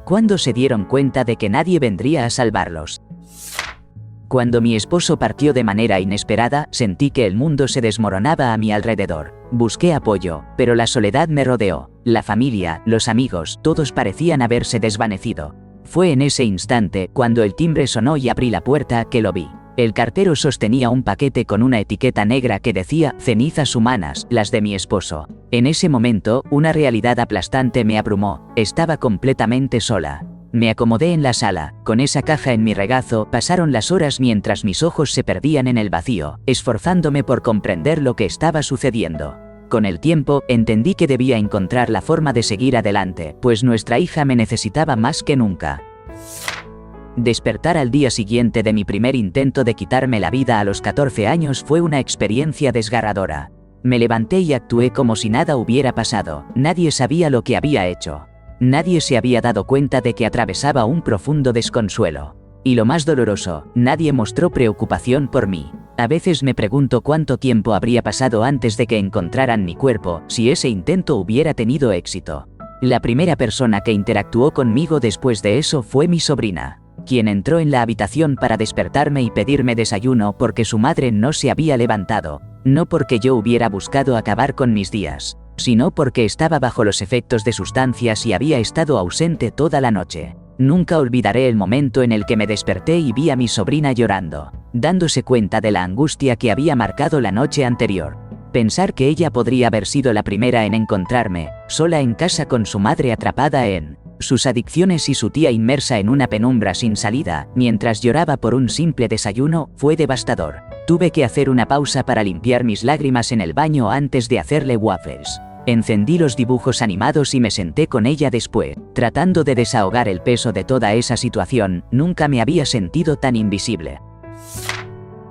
¿Cuándo se dieron cuenta de que nadie vendría a salvarlos? Cuando mi esposo partió de manera inesperada, sentí que el mundo se desmoronaba a mi alrededor. Busqué apoyo, pero la soledad me rodeó. La familia, los amigos, todos parecían haberse desvanecido. Fue en ese instante, cuando el timbre sonó y abrí la puerta, que lo vi. El cartero sostenía un paquete con una etiqueta negra que decía «cenizas humanas, las de mi esposo». En ese momento, una realidad aplastante me abrumó. Estaba completamente sola. Me acomodé en la sala, con esa caja en mi regazo. Pasaron las horas mientras mis ojos se perdían en el vacío, esforzándome por comprender lo que estaba sucediendo. Con el tiempo, entendí que debía encontrar la forma de seguir adelante, pues nuestra hija me necesitaba más que nunca. Despertar al día siguiente de mi primer intento de quitarme la vida a los 14 años fue una experiencia desgarradora. Me levanté y actué como si nada hubiera pasado. Nadie sabía lo que había hecho. Nadie se había dado cuenta de que atravesaba un profundo desconsuelo. Y lo más doloroso, nadie mostró preocupación por mí. A veces me pregunto cuánto tiempo habría pasado antes de que encontraran mi cuerpo, si ese intento hubiera tenido éxito. La primera persona que interactuó conmigo después de eso fue mi sobrina, quien entró en la habitación para despertarme y pedirme desayuno porque su madre no se había levantado, no porque yo hubiera buscado acabar con mis días, sino porque estaba bajo los efectos de sustancias y había estado ausente toda la noche. Nunca olvidaré el momento en el que me desperté y vi a mi sobrina llorando, dándose cuenta de la angustia que había marcado la noche anterior. Pensar que ella podría haber sido la primera en encontrarme, sola en casa con su madre atrapada en sus adicciones y su tía inmersa en una penumbra sin salida, mientras lloraba por un simple desayuno, fue devastador. Tuve que hacer una pausa para limpiar mis lágrimas en el baño antes de hacerle waffles. Encendí los dibujos animados y me senté con ella después, tratando de desahogar el peso de toda esa situación. Nunca me había sentido tan invisible.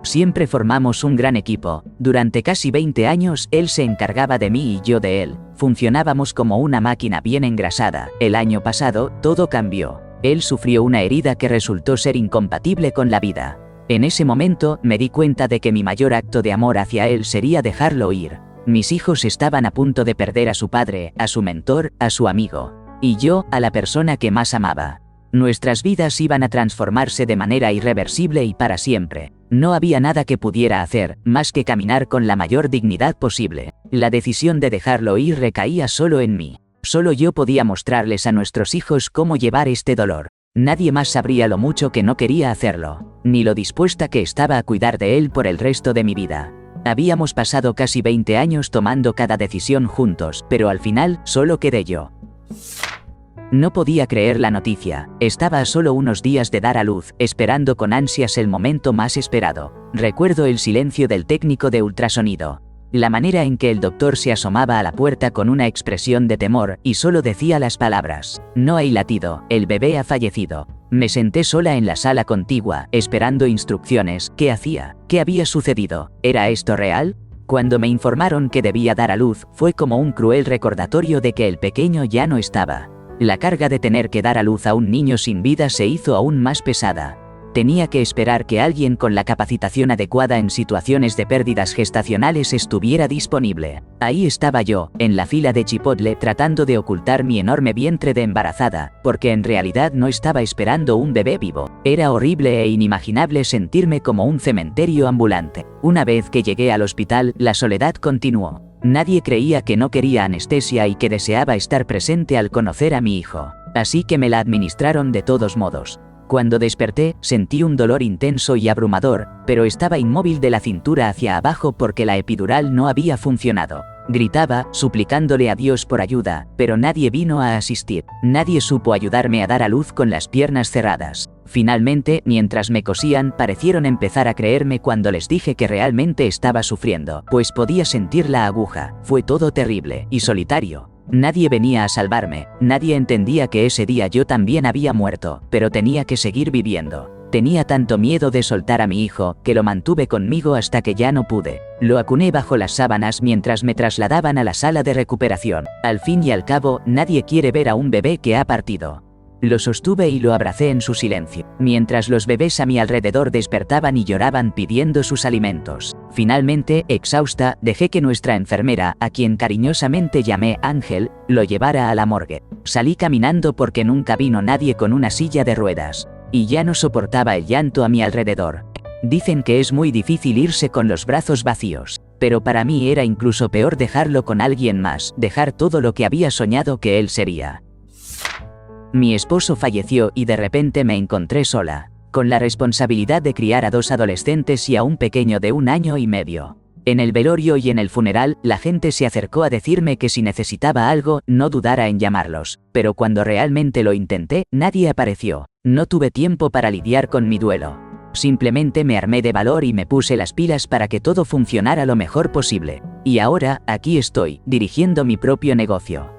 Siempre formamos un gran equipo. Durante casi 20 años, él se encargaba de mí y yo de él. Funcionábamos como una máquina bien engrasada. El año pasado, todo cambió. Él sufrió una herida que resultó ser incompatible con la vida. En ese momento, me di cuenta de que mi mayor acto de amor hacia él sería dejarlo ir. Mis hijos estaban a punto de perder a su padre, a su mentor, a su amigo. Y yo, a la persona que más amaba. Nuestras vidas iban a transformarse de manera irreversible y para siempre. No había nada que pudiera hacer, más que caminar con la mayor dignidad posible. La decisión de dejarlo ir recaía solo en mí. Solo yo podía mostrarles a nuestros hijos cómo llevar este dolor. Nadie más sabría lo mucho que no quería hacerlo, ni lo dispuesta que estaba a cuidar de él por el resto de mi vida. Habíamos pasado casi 20 años tomando cada decisión juntos, pero al final, solo quedé yo. No podía creer la noticia. Estaba a solo unos días de dar a luz, esperando con ansias el momento más esperado. Recuerdo el silencio del técnico de ultrasonido. La manera en que el doctor se asomaba a la puerta con una expresión de temor, y solo decía las palabras: «No hay latido, el bebé ha fallecido». Me senté sola en la sala contigua, esperando instrucciones. ¿Qué hacía? ¿Qué había sucedido? ¿Era esto real? Cuando me informaron que debía dar a luz, fue como un cruel recordatorio de que el pequeño ya no estaba. La carga de tener que dar a luz a un niño sin vida se hizo aún más pesada. Tenía que esperar que alguien con la capacitación adecuada en situaciones de pérdidas gestacionales estuviera disponible. Ahí estaba yo, en la fila de Chipotle, tratando de ocultar mi enorme vientre de embarazada, porque en realidad no estaba esperando un bebé vivo. Era horrible e inimaginable sentirme como un cementerio ambulante. Una vez que llegué al hospital, la soledad continuó. Nadie creía que no quería anestesia y que deseaba estar presente al conocer a mi hijo. Así que me la administraron de todos modos. Cuando desperté, sentí un dolor intenso y abrumador, pero estaba inmóvil de la cintura hacia abajo porque la epidural no había funcionado. Gritaba, suplicándole a Dios por ayuda, pero nadie vino a asistir. Nadie supo ayudarme a dar a luz con las piernas cerradas. Finalmente, mientras me cosían, parecieron empezar a creerme cuando les dije que realmente estaba sufriendo, pues podía sentir la aguja. Fue todo terrible y solitario. Nadie venía a salvarme, nadie entendía que ese día yo también había muerto, pero tenía que seguir viviendo. Tenía tanto miedo de soltar a mi hijo, que lo mantuve conmigo hasta que ya no pude. Lo acuné bajo las sábanas mientras me trasladaban a la sala de recuperación. Al fin y al cabo, nadie quiere ver a un bebé que ha partido. Lo sostuve y lo abracé en su silencio, mientras los bebés a mi alrededor despertaban y lloraban pidiendo sus alimentos. Finalmente, exhausta, dejé que nuestra enfermera, a quien cariñosamente llamé Ángel, lo llevara a la morgue. Salí caminando porque nunca vino nadie con una silla de ruedas, y ya no soportaba el llanto a mi alrededor. Dicen que es muy difícil irse con los brazos vacíos, pero para mí era incluso peor dejarlo con alguien más, dejar todo lo que había soñado que él sería. Mi esposo falleció y de repente me encontré sola, con la responsabilidad de criar a 2 adolescentes y a un pequeño de 1 año y medio. En el velorio y en el funeral, la gente se acercó a decirme que si necesitaba algo, no dudara en llamarlos, pero cuando realmente lo intenté, nadie apareció. No tuve tiempo para lidiar con mi duelo. Simplemente me armé de valor y me puse las pilas para que todo funcionara lo mejor posible. Y ahora, aquí estoy, dirigiendo mi propio negocio.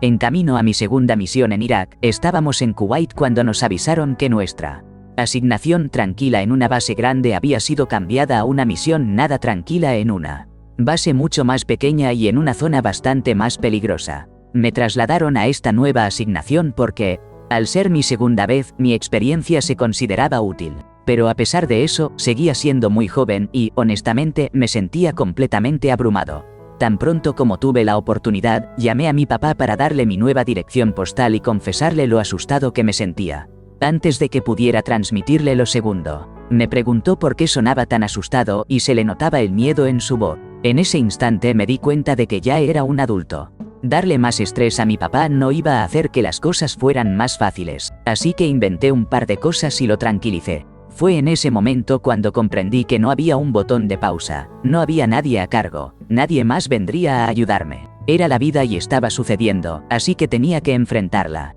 En camino a mi segunda misión en Irak, estábamos en Kuwait cuando nos avisaron que nuestra asignación tranquila en una base grande había sido cambiada a una misión nada tranquila en una base mucho más pequeña y en una zona bastante más peligrosa. Me trasladaron a esta nueva asignación porque, al ser mi segunda vez, mi experiencia se consideraba útil. Pero a pesar de eso, seguía siendo muy joven y, honestamente, me sentía completamente abrumado. Tan pronto como tuve la oportunidad, llamé a mi papá para darle mi nueva dirección postal y confesarle lo asustado que me sentía. Antes de que pudiera transmitirle lo segundo, me preguntó por qué sonaba tan asustado y se le notaba el miedo en su voz. En ese instante me di cuenta de que ya era un adulto. Darle más estrés a mi papá no iba a hacer que las cosas fueran más fáciles, así que inventé un par de cosas y lo tranquilicé. Fue en ese momento cuando comprendí que no había un botón de pausa, no había nadie a cargo, nadie más vendría a ayudarme. Era la vida y estaba sucediendo, así que tenía que enfrentarla.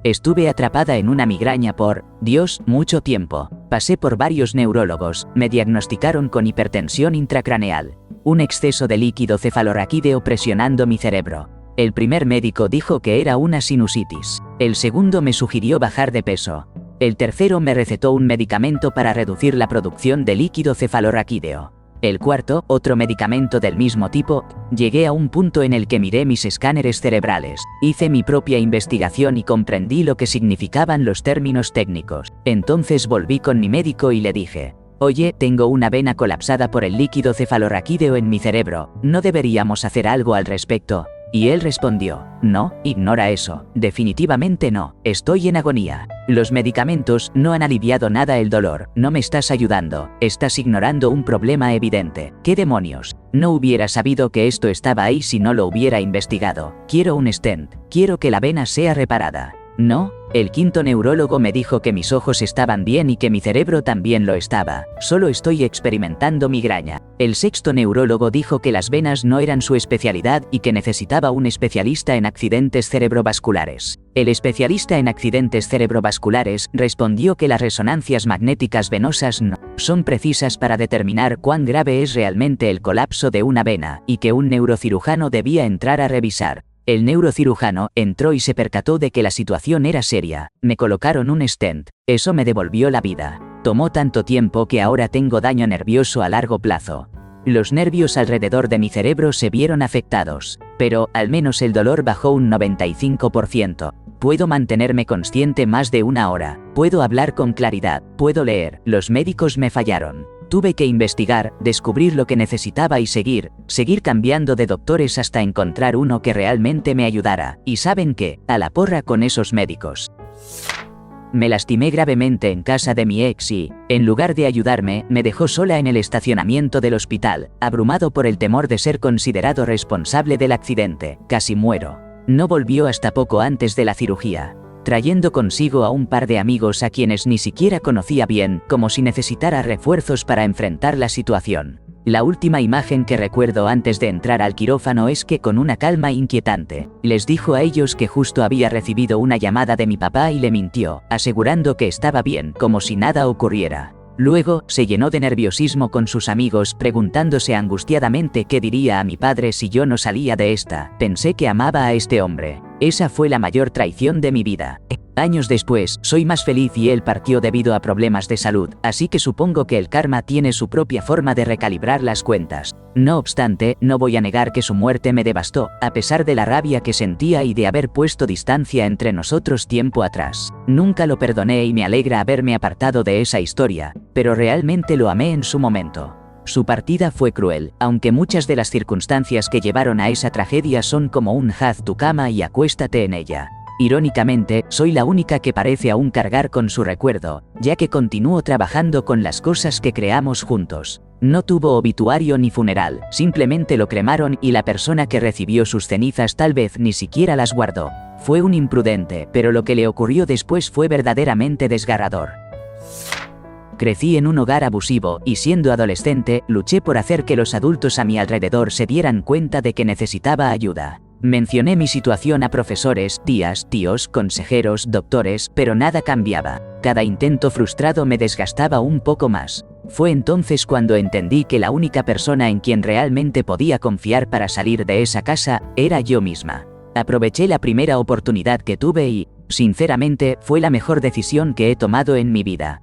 Estuve atrapada en una migraña por, Dios, mucho tiempo. Pasé por varios neurólogos, me diagnosticaron con hipertensión intracraneal, un exceso de líquido cefalorraquídeo presionando mi cerebro. El primer médico dijo que era una sinusitis. El segundo me sugirió bajar de peso. El tercero me recetó un medicamento para reducir la producción de líquido cefalorraquídeo. El cuarto, otro medicamento del mismo tipo. Llegué a un punto en el que miré mis escáneres cerebrales, hice mi propia investigación y comprendí lo que significaban los términos técnicos. Entonces volví con mi médico y le dije: oye, tengo una vena colapsada por el líquido cefalorraquídeo en mi cerebro, ¿no deberíamos hacer algo al respecto? Y él respondió: no, ignora eso, definitivamente no, estoy en agonía. Los medicamentos no han aliviado nada el dolor, no me estás ayudando, estás ignorando un problema evidente. ¿Qué demonios? No hubiera sabido que esto estaba ahí si no lo hubiera investigado. Quiero un stent, quiero que la vena sea reparada. No, el quinto neurólogo me dijo que mis ojos estaban bien y que mi cerebro también lo estaba, solo estoy experimentando migraña. El sexto neurólogo dijo que las venas no eran su especialidad y que necesitaba un especialista en accidentes cerebrovasculares. El especialista en accidentes cerebrovasculares respondió que las resonancias magnéticas venosas no son precisas para determinar cuán grave es realmente el colapso de una vena y que un neurocirujano debía entrar a revisar. El neurocirujano entró y se percató de que la situación era seria. Me colocaron un stent. Eso me devolvió la vida. Tomó tanto tiempo que ahora tengo daño nervioso a largo plazo. Los nervios alrededor de mi cerebro se vieron afectados, pero al menos el dolor bajó un 95%. Puedo mantenerme consciente más de 1 hora. Puedo hablar con claridad. Puedo leer. Los médicos me fallaron. Tuve que investigar, descubrir lo que necesitaba y seguir cambiando de doctores hasta encontrar uno que realmente me ayudara. Y ¿saben qué? A la porra con esos médicos. Me lastimé gravemente en casa de mi ex y, en lugar de ayudarme, me dejó sola en el estacionamiento del hospital, abrumado por el temor de ser considerado responsable del accidente. Casi muero. No volvió hasta poco antes de la cirugía, trayendo consigo a un par de amigos a quienes ni siquiera conocía bien, como si necesitara refuerzos para enfrentar la situación. La última imagen que recuerdo antes de entrar al quirófano es que con una calma inquietante, les dijo a ellos que justo había recibido una llamada de mi papá y le mintió, asegurando que estaba bien, como si nada ocurriera. Luego, se llenó de nerviosismo con sus amigos preguntándose angustiadamente qué diría a mi padre si yo no salía de esta. Pensé que amaba a este hombre. Esa fue la mayor traición de mi vida. Años después, soy más feliz y él partió debido a problemas de salud, así que supongo que el karma tiene su propia forma de recalibrar las cuentas. No obstante, no voy a negar que su muerte me devastó, a pesar de la rabia que sentía y de haber puesto distancia entre nosotros tiempo atrás. Nunca lo perdoné y me alegra haberme apartado de esa historia, pero realmente lo amé en su momento. Su partida fue cruel, aunque muchas de las circunstancias que llevaron a esa tragedia son como un haz tu cama y acuéstate en ella. Irónicamente, soy la única que parece aún cargar con su recuerdo, ya que continúo trabajando con las cosas que creamos juntos. No tuvo obituario ni funeral, simplemente lo cremaron y la persona que recibió sus cenizas tal vez ni siquiera las guardó. Fue un imprudente, pero lo que le ocurrió después fue verdaderamente desgarrador. Crecí en un hogar abusivo y siendo adolescente, luché por hacer que los adultos a mi alrededor se dieran cuenta de que necesitaba ayuda. Mencioné mi situación a profesores, tías, tíos, consejeros, doctores, pero nada cambiaba. Cada intento frustrado me desgastaba un poco más. Fue entonces cuando entendí que la única persona en quien realmente podía confiar para salir de esa casa era yo misma. Aproveché la primera oportunidad que tuve y, sinceramente, fue la mejor decisión que he tomado en mi vida.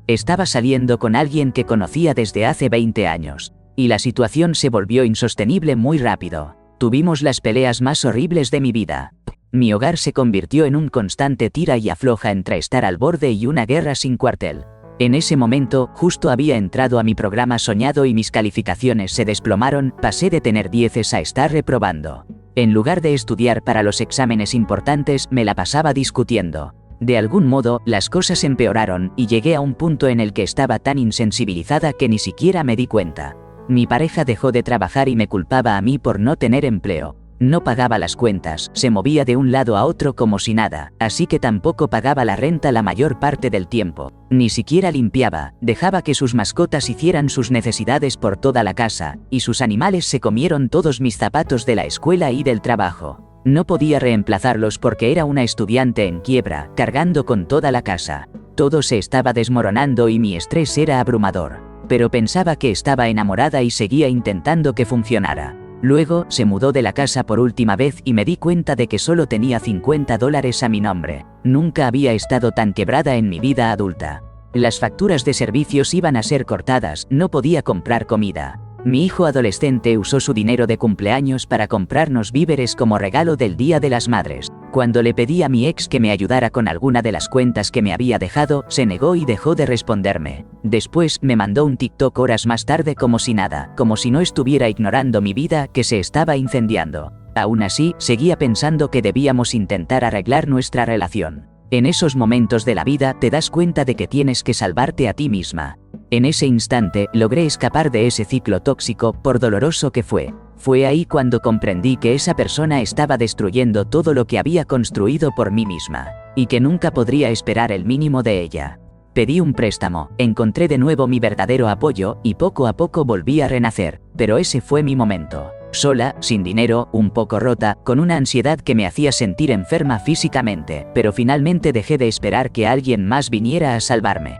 Estaba saliendo con alguien que conocía desde hace 20 años, y la situación se volvió insostenible muy rápido. Tuvimos las peleas más horribles de mi vida. Mi hogar se convirtió en un constante tira y afloja entre estar al borde y una guerra sin cuartel. En ese momento, justo había entrado a mi programa soñado y mis calificaciones se desplomaron, pasé de tener 10 a estar reprobando. En lugar de estudiar para los exámenes importantes, me la pasaba discutiendo. De algún modo, las cosas empeoraron y llegué a un punto en el que estaba tan insensibilizada que ni siquiera me di cuenta. Mi pareja dejó de trabajar y me culpaba a mí por no tener empleo. No pagaba las cuentas, se movía de un lado a otro como si nada, así que tampoco pagaba la renta la mayor parte del tiempo. Ni siquiera limpiaba, dejaba que sus mascotas hicieran sus necesidades por toda la casa, y sus animales se comieron todos mis zapatos de la escuela y del trabajo. No podía reemplazarlos porque era una estudiante en quiebra, cargando con toda la casa. Todo se estaba desmoronando y mi estrés era abrumador. Pero pensaba que estaba enamorada y seguía intentando que funcionara. Luego, se mudó de la casa por última vez y me di cuenta de que solo tenía $50 a mi nombre. Nunca había estado tan quebrada en mi vida adulta. Las facturas de servicios iban a ser cortadas, no podía comprar comida. Mi hijo adolescente usó su dinero de cumpleaños para comprarnos víveres como regalo del Día de las Madres. Cuando le pedí a mi ex que me ayudara con alguna de las cuentas que me había dejado, se negó y dejó de responderme. Después, me mandó un TikTok horas más tarde como si nada, como si no estuviera ignorando mi vida que se estaba incendiando. Aún así, seguía pensando que debíamos intentar arreglar nuestra relación. En esos momentos de la vida te das cuenta de que tienes que salvarte a ti misma. En ese instante, logré escapar de ese ciclo tóxico, por doloroso que fue. Fue ahí cuando comprendí que esa persona estaba destruyendo todo lo que había construido por mí misma, y que nunca podría esperar el mínimo de ella. Pedí un préstamo, encontré de nuevo mi verdadero apoyo, y poco a poco volví a renacer, pero ese fue mi momento. Sola, sin dinero, un poco rota, con una ansiedad que me hacía sentir enferma físicamente, pero finalmente dejé de esperar que alguien más viniera a salvarme.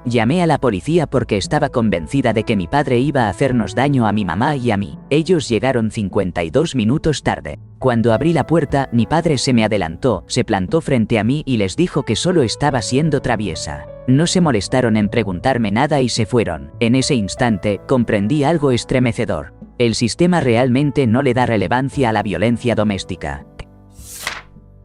Llamé a la policía porque estaba convencida de que mi padre iba a hacernos daño a mi mamá y a mí. Ellos llegaron 52 minutos tarde. Cuando abrí la puerta, mi padre se me adelantó, se plantó frente a mí y les dijo que solo estaba siendo traviesa. No se molestaron en preguntarme nada y se fueron. En ese instante, comprendí algo estremecedor. El sistema realmente no le da relevancia a la violencia doméstica.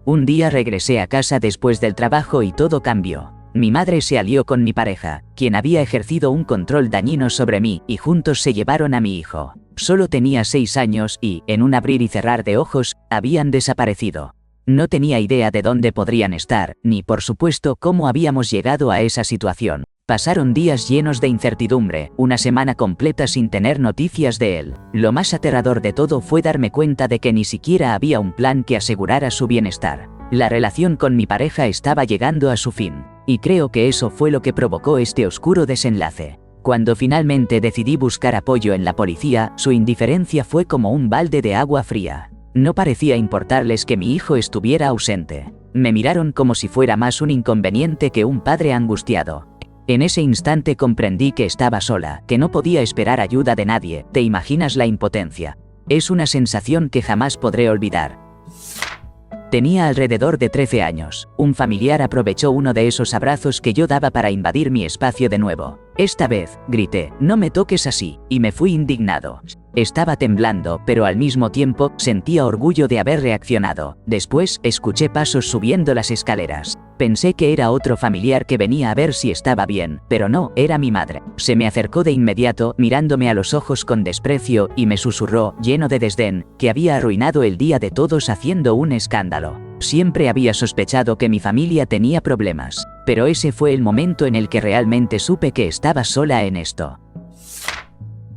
Un día regresé a casa después del trabajo y todo cambió. Mi madre se alió con mi pareja, quien había ejercido un control dañino sobre mí, y juntos se llevaron a mi hijo. Solo tenía 6 años y, en un abrir y cerrar de ojos, habían desaparecido. No tenía idea de dónde podrían estar, ni por supuesto cómo habíamos llegado a esa situación. Pasaron días llenos de incertidumbre, una semana completa sin tener noticias de él. Lo más aterrador de todo fue darme cuenta de que ni siquiera había un plan que asegurara su bienestar. La relación con mi pareja estaba llegando a su fin, y creo que eso fue lo que provocó este oscuro desenlace. Cuando finalmente decidí buscar apoyo en la policía, su indiferencia fue como un balde de agua fría. No parecía importarles que mi hijo estuviera ausente. Me miraron como si fuera más un inconveniente que un padre angustiado. En ese instante comprendí que estaba sola, que no podía esperar ayuda de nadie. ¿Te imaginas la impotencia? Es una sensación que jamás podré olvidar. Tenía alrededor de 13 años. Un familiar aprovechó uno de esos abrazos que yo daba para invadir mi espacio de nuevo. Esta vez, grité, no me toques así, y me fui indignado. Estaba temblando, pero al mismo tiempo, sentía orgullo de haber reaccionado. Después, escuché pasos subiendo las escaleras. Pensé que era otro familiar que venía a ver si estaba bien, pero no, era mi madre. Se me acercó de inmediato, mirándome a los ojos con desprecio, y me susurró, lleno de desdén, que había arruinado el día de todos haciendo un escándalo. Siempre había sospechado que mi familia tenía problemas, pero ese fue el momento en el que realmente supe que estaba sola en esto.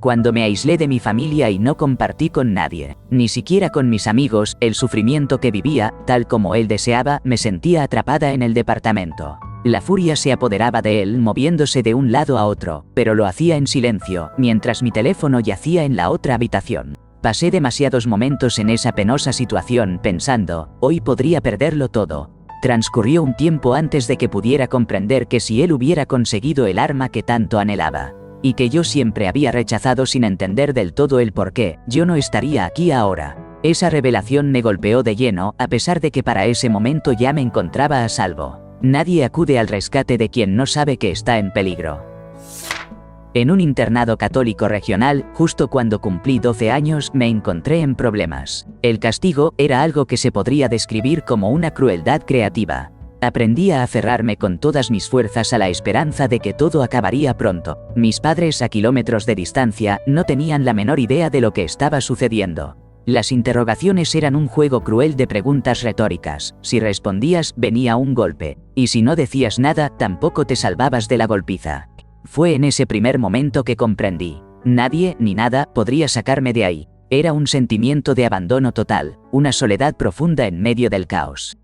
Cuando me aislé de mi familia y no compartí con nadie, ni siquiera con mis amigos, el sufrimiento que vivía, tal como él deseaba, me sentía atrapada en el departamento. La furia se apoderaba de él moviéndose de un lado a otro, pero lo hacía en silencio, mientras mi teléfono yacía en la otra habitación. Pasé demasiados momentos en esa penosa situación pensando, hoy podría perderlo todo. Transcurrió un tiempo antes de que pudiera comprender que si él hubiera conseguido el arma que tanto anhelaba, y que yo siempre había rechazado sin entender del todo el porqué, yo no estaría aquí ahora. Esa revelación me golpeó de lleno, a pesar de que para ese momento ya me encontraba a salvo. Nadie acude al rescate de quien no sabe que está en peligro. En un internado católico regional, justo cuando cumplí 12 años, me encontré en problemas. El castigo era algo que se podría describir como una crueldad creativa. Aprendí a aferrarme con todas mis fuerzas a la esperanza de que todo acabaría pronto. Mis padres, a kilómetros de distancia, no tenían la menor idea de lo que estaba sucediendo. Las interrogaciones eran un juego cruel de preguntas retóricas. Si respondías, venía un golpe. Y si no decías nada, tampoco te salvabas de la golpiza. Fue en ese primer momento que comprendí. Nadie, ni nada, podría sacarme de ahí. Era un sentimiento de abandono total, una soledad profunda en medio del caos.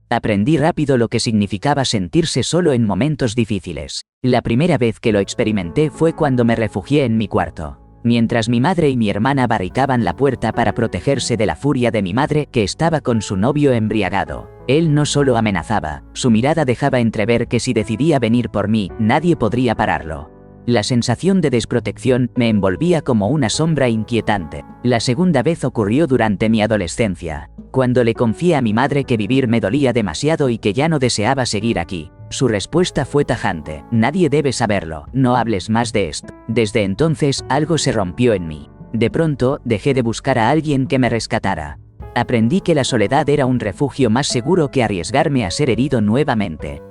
Aprendí rápido lo que significaba sentirse solo en momentos difíciles. La primera vez que lo experimenté fue cuando me refugié en mi cuarto. Mientras mi madre y mi hermana barricaban la puerta para protegerse de la furia de mi madre, que estaba con su novio embriagado. Él no solo amenazaba, su mirada dejaba entrever que si decidía venir por mí, nadie podría pararlo. La sensación de desprotección me envolvía como una sombra inquietante. La segunda vez ocurrió durante mi adolescencia, cuando le confié a mi madre que vivir me dolía demasiado y que ya no deseaba seguir aquí. Su respuesta fue tajante, nadie debe saberlo, no hables más de esto. Desde entonces, algo se rompió en mí. De pronto, dejé de buscar a alguien que me rescatara. Aprendí que la soledad era un refugio más seguro que arriesgarme a ser herido nuevamente.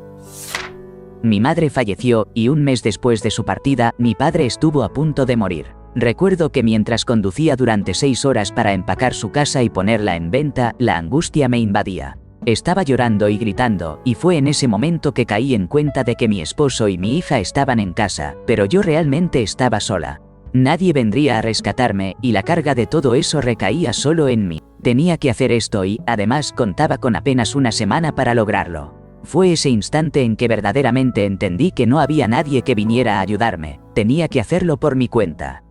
Mi madre falleció, y un mes después de su partida, mi padre estuvo a punto de morir. Recuerdo que mientras conducía durante 6 horas para empacar su casa y ponerla en venta, la angustia me invadía. Estaba llorando y gritando, y fue en ese momento que caí en cuenta de que mi esposo y mi hija estaban en casa, pero yo realmente estaba sola. Nadie vendría a rescatarme, y la carga de todo eso recaía solo en mí. Tenía que hacer esto y, además, contaba con apenas una semana para lograrlo. Fue ese instante en que verdaderamente entendí que no había nadie que viniera a ayudarme. Tenía que hacerlo por mi cuenta.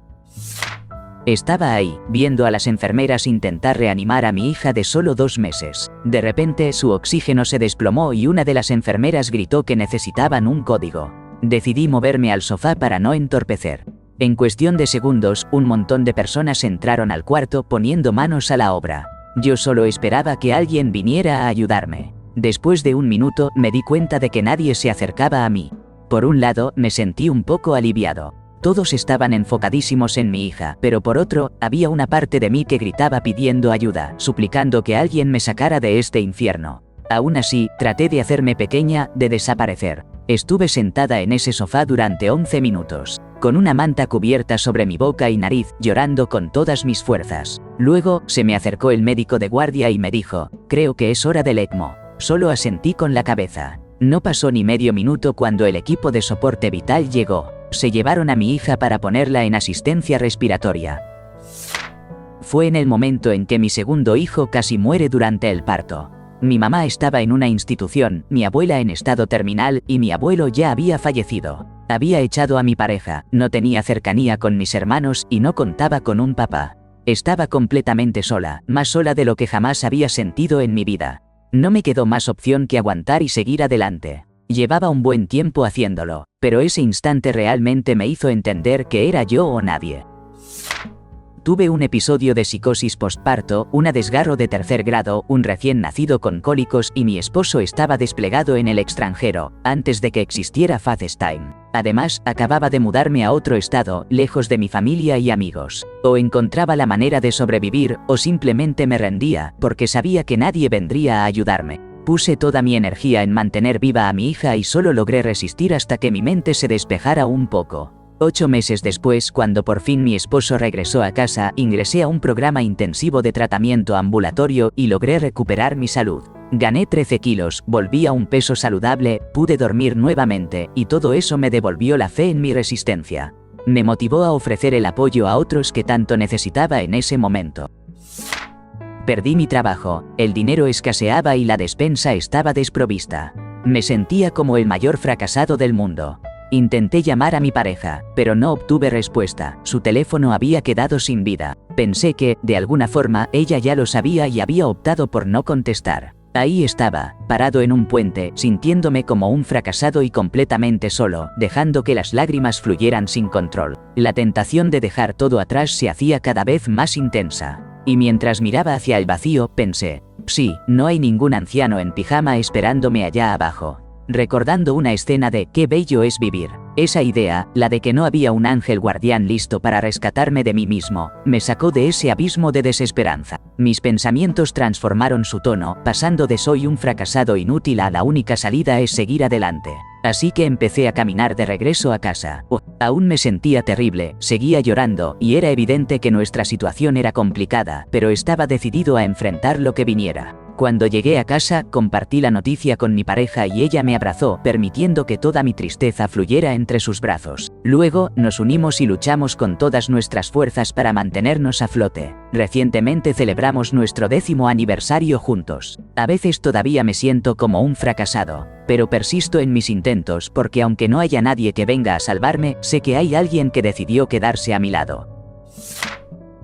Estaba ahí, viendo a las enfermeras intentar reanimar a mi hija de solo 2 meses. De repente, su oxígeno se desplomó y una de las enfermeras gritó que necesitaban un código. Decidí moverme al sofá para no entorpecer. En cuestión de segundos, un montón de personas entraron al cuarto poniendo manos a la obra. Yo solo esperaba que alguien viniera a ayudarme. Después de un minuto, me di cuenta de que nadie se acercaba a mí. Por un lado, me sentí un poco aliviado. Todos estaban enfocadísimos en mi hija, pero por otro, había una parte de mí que gritaba pidiendo ayuda, suplicando que alguien me sacara de este infierno. Aún así, traté de hacerme pequeña, de desaparecer. Estuve sentada en ese sofá durante 11 minutos, con una manta cubierta sobre mi boca y nariz, llorando con todas mis fuerzas. Luego, se me acercó el médico de guardia y me dijo, creo que es hora del ECMO. Solo asentí con la cabeza. No pasó ni medio minuto cuando el equipo de soporte vital llegó. Se llevaron a mi hija para ponerla en asistencia respiratoria. Fue en el momento en que mi segundo hijo casi muere durante el parto. Mi mamá estaba en una institución, mi abuela en estado terminal y mi abuelo ya había fallecido. Había echado a mi pareja, no tenía cercanía con mis hermanos y no contaba con un papá. Estaba completamente sola, más sola de lo que jamás había sentido en mi vida. No me quedó más opción que aguantar y seguir adelante. Llevaba un buen tiempo haciéndolo, pero ese instante realmente me hizo entender que era yo o nadie. Tuve un episodio de psicosis postparto, una desgarro de 3er grado, un recién nacido con cólicos y mi esposo estaba desplegado en el extranjero, antes de que existiera FaceTime. Además, acababa de mudarme a otro estado, lejos de mi familia y amigos. O encontraba la manera de sobrevivir, o simplemente me rendía, porque sabía que nadie vendría a ayudarme. Puse toda mi energía en mantener viva a mi hija y solo logré resistir hasta que mi mente se despejara un poco. 8 meses después, cuando por fin mi esposo regresó a casa, ingresé a un programa intensivo de tratamiento ambulatorio y logré recuperar mi salud. Gané 13 kilos, volví a un peso saludable, pude dormir nuevamente, y todo eso me devolvió la fe en mi resistencia. Me motivó a ofrecer el apoyo a otros que tanto necesitaba en ese momento. Perdí mi trabajo, el dinero escaseaba y la despensa estaba desprovista. Me sentía como el mayor fracasado del mundo. Intenté llamar a mi pareja, pero no obtuve respuesta, su teléfono había quedado sin vida. Pensé que, de alguna forma, ella ya lo sabía y había optado por no contestar. Ahí estaba, parado en un puente, sintiéndome como un fracasado y completamente solo, dejando que las lágrimas fluyeran sin control. La tentación de dejar todo atrás se hacía cada vez más intensa. Y mientras miraba hacia el vacío, pensé, sí, no hay ningún anciano en pijama esperándome allá abajo. Recordando una escena de Qué bello es vivir. Esa idea, la de que no había un ángel guardián listo para rescatarme de mí mismo, me sacó de ese abismo de desesperanza. Mis pensamientos transformaron su tono, pasando de soy un fracasado inútil a la única salida es seguir adelante. Así que empecé a caminar de regreso a casa. Aún me sentía terrible, seguía llorando, y era evidente que nuestra situación era complicada, pero estaba decidido a enfrentar lo que viniera. Cuando llegué a casa, compartí la noticia con mi pareja y ella me abrazó, permitiendo que toda mi tristeza fluyera entre sus brazos. Luego, nos unimos y luchamos con todas nuestras fuerzas para mantenernos a flote. Recientemente celebramos nuestro 10º aniversario juntos. A veces todavía me siento como un fracasado, pero persisto en mis intentos porque aunque no haya nadie que venga a salvarme, sé que hay alguien que decidió quedarse a mi lado.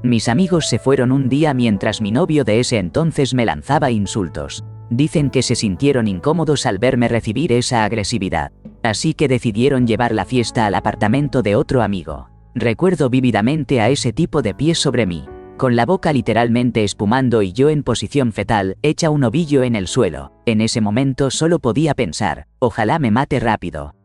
Mis amigos se fueron un día mientras mi novio de ese entonces me lanzaba insultos. Dicen que se sintieron incómodos al verme recibir esa agresividad. Así que decidieron llevar la fiesta al apartamento de otro amigo. Recuerdo vívidamente a ese tipo de pie sobre mí, con la boca literalmente espumando y yo en posición fetal, hecha un ovillo en el suelo. En ese momento solo podía pensar, ojalá me mate rápido.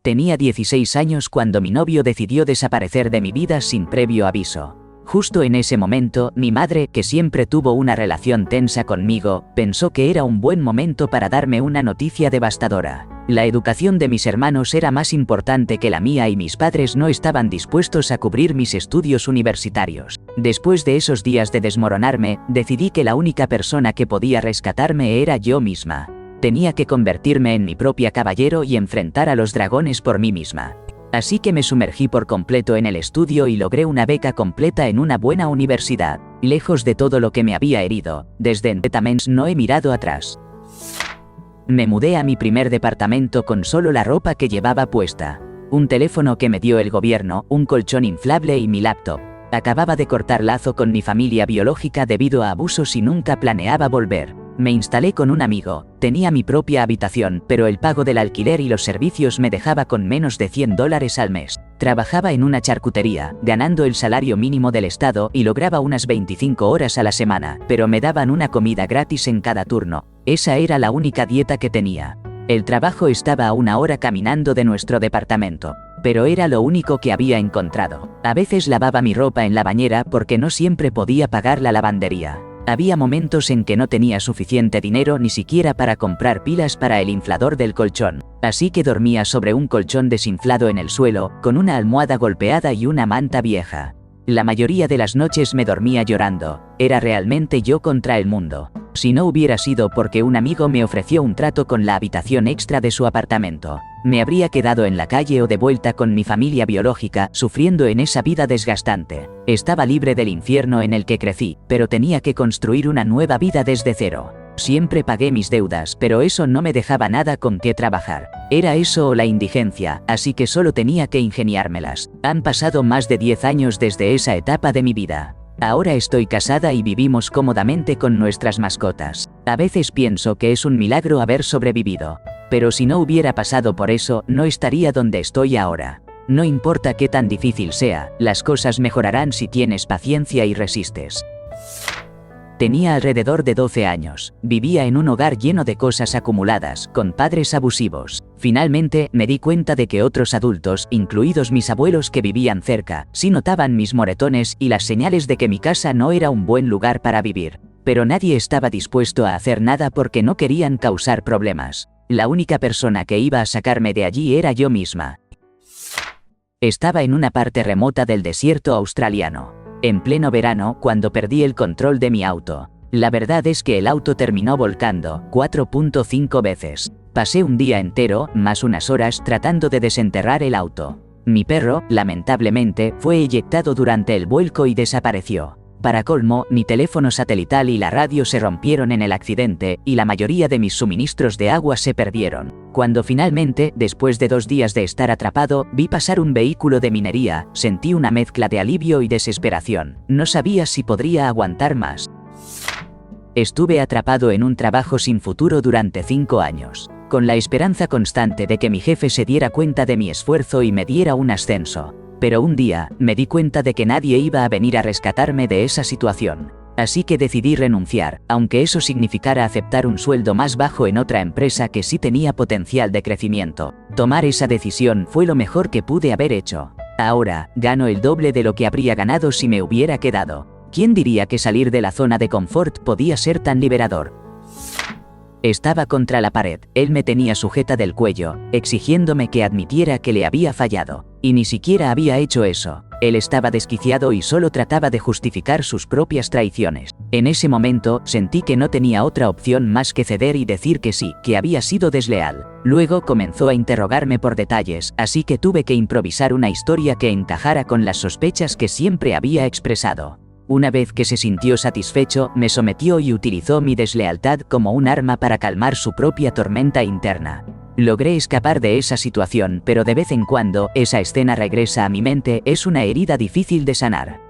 Tenía 16 años cuando mi novio decidió desaparecer de mi vida sin previo aviso. Justo en ese momento, mi madre, que siempre tuvo una relación tensa conmigo, pensó que era un buen momento para darme una noticia devastadora. La educación de mis hermanos era más importante que la mía y mis padres no estaban dispuestos a cubrir mis estudios universitarios. Después de esos días de desmoronarme, decidí que la única persona que podía rescatarme era yo misma. Tenía que convertirme en mi propia caballero y enfrentar a los dragones por mí misma. Así que me sumergí por completo en el estudio y logré una beca completa en una buena universidad. Lejos de todo lo que me había herido, desde entonces no he mirado atrás. Me mudé a mi primer departamento con solo la ropa que llevaba puesta, un teléfono que me dio el gobierno, un colchón inflable y mi laptop. Acababa de cortar lazo con mi familia biológica debido a abusos y nunca planeaba volver. Me instalé con un amigo, tenía mi propia habitación, pero el pago del alquiler y los servicios me dejaba con menos de $100 al mes. Trabajaba en una charcutería, ganando el salario mínimo del estado y lograba unas 25 horas a la semana, pero me daban una comida gratis en cada turno. Esa era la única dieta que tenía. El trabajo estaba a 1 hora caminando de nuestro departamento, pero era lo único que había encontrado. A veces lavaba mi ropa en la bañera porque no siempre podía pagar la lavandería. Había momentos en que no tenía suficiente dinero ni siquiera para comprar pilas para el inflador del colchón, así que dormía sobre un colchón desinflado en el suelo, con una almohada golpeada y una manta vieja. La mayoría de las noches me dormía llorando, era realmente yo contra el mundo. Si no hubiera sido porque un amigo me ofreció un trato con la habitación extra de su apartamento, me habría quedado en la calle o de vuelta con mi familia biológica, sufriendo en esa vida desgastante. Estaba libre del infierno en el que crecí, pero tenía que construir una nueva vida desde cero. Siempre pagué mis deudas, pero eso no me dejaba nada con qué trabajar. Era eso o la indigencia, así que solo tenía que ingeniármelas. Han pasado más de 10 años desde esa etapa de mi vida. Ahora estoy casada y vivimos cómodamente con nuestras mascotas. A veces pienso que es un milagro haber sobrevivido. Pero si no hubiera pasado por eso, no estaría donde estoy ahora. No importa qué tan difícil sea, las cosas mejorarán si tienes paciencia y resistes. Tenía alrededor de 12 años. Vivía en un hogar lleno de cosas acumuladas, con padres abusivos. Finalmente, me di cuenta de que otros adultos, incluidos mis abuelos que vivían cerca, sí notaban mis moretones y las señales de que mi casa no era un buen lugar para vivir. Pero nadie estaba dispuesto a hacer nada porque no querían causar problemas. La única persona que iba a sacarme de allí era yo misma. Estaba en una parte remota del desierto australiano. En pleno verano, cuando perdí el control de mi auto. La verdad es que el auto terminó volcando 4.5 veces. Pasé un día entero, más unas horas, tratando de desenterrar el auto. Mi perro, lamentablemente, fue eyectado durante el vuelco y desapareció. Para colmo, mi teléfono satelital y la radio se rompieron en el accidente, y la mayoría de mis suministros de agua se perdieron. Cuando finalmente, después de 2 días de estar atrapado, vi pasar un vehículo de minería, sentí una mezcla de alivio y desesperación. No sabía si podría aguantar más. Estuve atrapado en un trabajo sin futuro durante 5 años, con la esperanza constante de que mi jefe se diera cuenta de mi esfuerzo y me diera un ascenso. Pero un día, me di cuenta de que nadie iba a venir a rescatarme de esa situación. Así que decidí renunciar, aunque eso significara aceptar un sueldo más bajo en otra empresa que sí tenía potencial de crecimiento. Tomar esa decisión fue lo mejor que pude haber hecho. Ahora, gano el doble de lo que habría ganado si me hubiera quedado. ¿Quién diría que salir de la zona de confort podía ser tan liberador? Estaba contra la pared, él me tenía sujeta del cuello, exigiéndome que admitiera que le había fallado. Y ni siquiera había hecho eso. Él estaba desquiciado y solo trataba de justificar sus propias traiciones. En ese momento, sentí que no tenía otra opción más que ceder y decir que sí, que había sido desleal. Luego comenzó a interrogarme por detalles, así que tuve que improvisar una historia que encajara con las sospechas que siempre había expresado. Una vez que se sintió satisfecho, me sometió y utilizó mi deslealtad como un arma para calmar su propia tormenta interna. Logré escapar de esa situación, pero de vez en cuando, esa escena regresa a mi mente, es una herida difícil de sanar.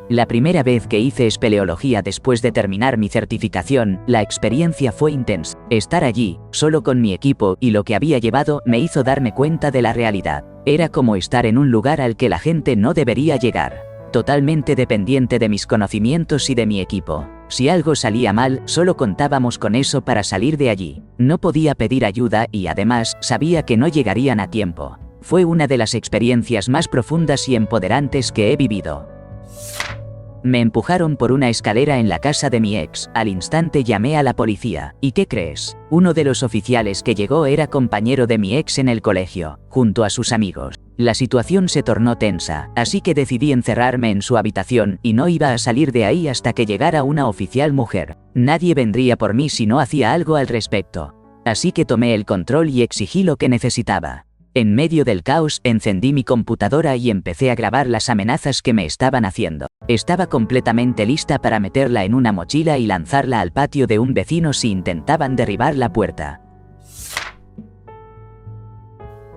La primera vez que hice espeleología después de terminar mi certificación, la experiencia fue intensa. Estar allí, solo con mi equipo y lo que había llevado, me hizo darme cuenta de la realidad. Era como estar en un lugar al que la gente no debería llegar. Totalmente dependiente de mis conocimientos y de mi equipo. Si algo salía mal, solo contábamos con eso para salir de allí. No podía pedir ayuda y además, sabía que no llegarían a tiempo. Fue una de las experiencias más profundas y empoderantes que he vivido. Me empujaron por una escalera en la casa de mi ex. Al instante llamé a la policía. ¿Y qué crees? Uno de los oficiales que llegó era compañero de mi ex en el colegio, junto a sus amigos. La situación se tornó tensa, así que decidí encerrarme en su habitación y no iba a salir de ahí hasta que llegara una oficial mujer. Nadie vendría por mí si no hacía algo al respecto. Así que tomé el control y exigí lo que necesitaba. En medio del caos, encendí mi computadora y empecé a grabar las amenazas que me estaban haciendo. Estaba completamente lista para meterla en una mochila y lanzarla al patio de un vecino si intentaban derribar la puerta.